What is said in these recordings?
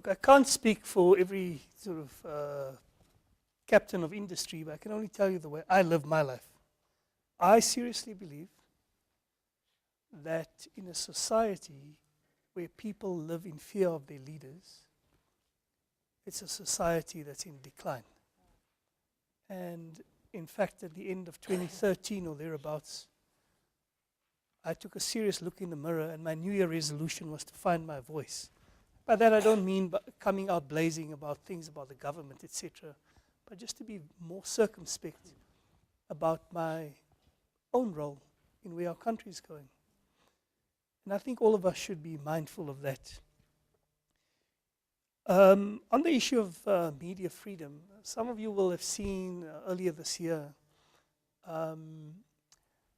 Look, I can't speak for every sort of captain of industry, but I can only tell you the way I live my life. I seriously believe that in a society where people live in fear of their leaders, it's a society that's in decline. And in fact, at the end of 2013 or thereabouts, I took a serious look in the mirror, and my New Year resolution was to find my voice. By that I don't mean coming out blazing about things about the government, etc., but just to be more circumspect about my own role in where our country is going. And I think all of us should be mindful of that. On the issue of media freedom, some of you will have seen earlier this year,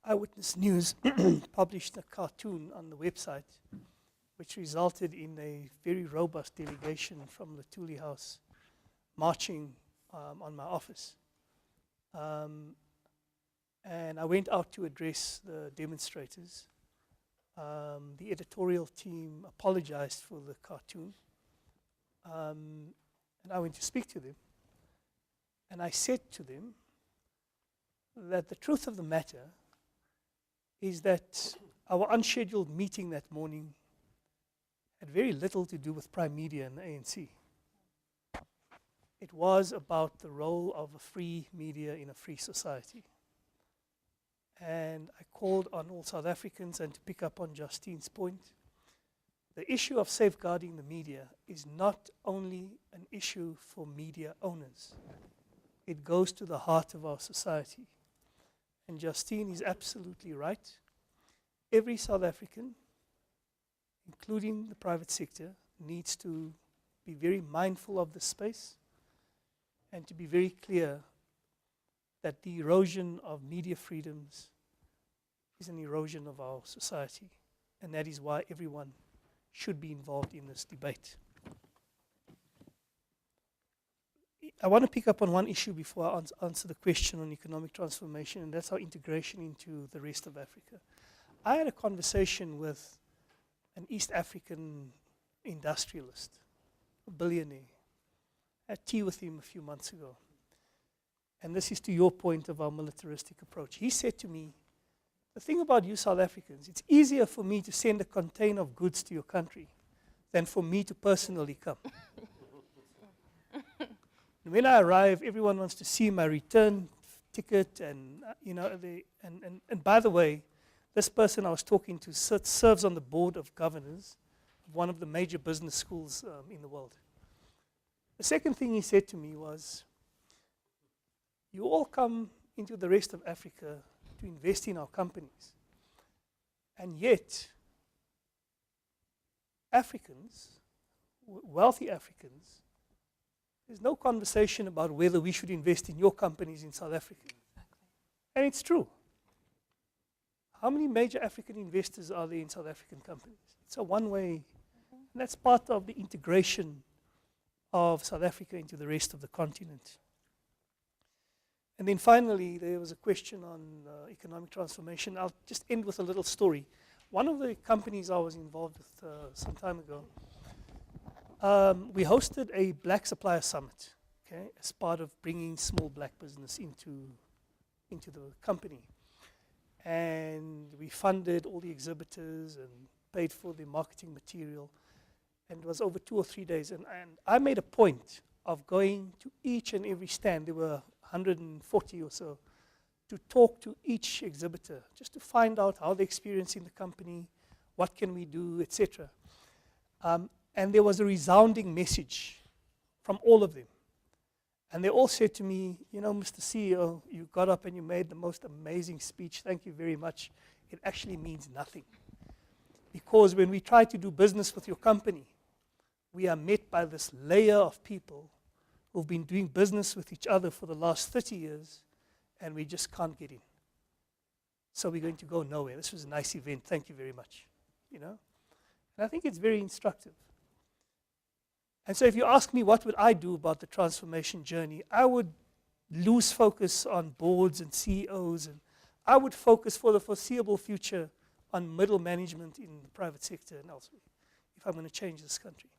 Eyewitness News published a cartoon on the website, which resulted in a very robust delegation from the Thule House marching on my office. And I went out to address the demonstrators. The editorial team apologized for the cartoon. And I went to speak to them. And I said to them that the truth of the matter is that our unscheduled meeting that morning had very little to do with Primedia and the ANC. It was about the role of a free media in a free society. And I called on all South Africans, and to pick up on Justine's point, the issue of safeguarding the media is not only an issue for media owners. It goes to the heart of our society. And Justine is absolutely right. Every South African, including the private sector, needs to be very mindful of this space and to be very clear that the erosion of media freedoms is an erosion of our society. And that is why everyone should be involved in this debate. I want to pick up on one issue before I answer the question on economic transformation, and that's our integration into the rest of Africa. I had a conversation with an East African industrialist, a billionaire. I had tea with him a few months ago. And this is to your point of our militaristic approach. He said to me, the thing about you South Africans, it's easier for me to send a container of goods to your country than for me to personally come. And when I arrive, everyone wants to see my return ticket, and and by the way, this person I was talking to serves on the board of governors of one of the major business schools in the world. The second thing he said to me was, you all come into the rest of Africa to invest in our companies, and yet Africans, wealthy Africans, there's no conversation about whether we should invest in your companies in South Africa. Exactly. And it's true. How many major African investors are there in South African companies? It's a one-way, and that's part of the integration of South Africa into the rest of the continent. And then finally, there was a question on economic transformation. I'll just end with a little story. One of the companies I was involved with some time ago, we hosted a Black Supplier Summit, okay, as part of bringing small black business into the company. And we funded all the exhibitors and paid for the marketing material. And it was over 2 or 3 days. And I made a point of going to each and every stand. There were 140 or so, to talk to each exhibitor, just to find out how they're experiencing the company, what can we do, etc. And there was a resounding message from all of them. And they all said to me, you know, Mr. CEO, you got up and you made the most amazing speech. Thank you very much. It actually means nothing. Because when we try to do business with your company, we are met by this layer of people who've been doing business with each other for the last 30 years, and we just can't get in. So we're going to go nowhere. This was a nice event. Thank you very much. You know? And I think it's very instructive. And so if you ask me what would I do about the transformation journey, I would lose focus on boards and CEOs, and I would focus for the foreseeable future on middle management in the private sector and elsewhere, if I'm going to change this country.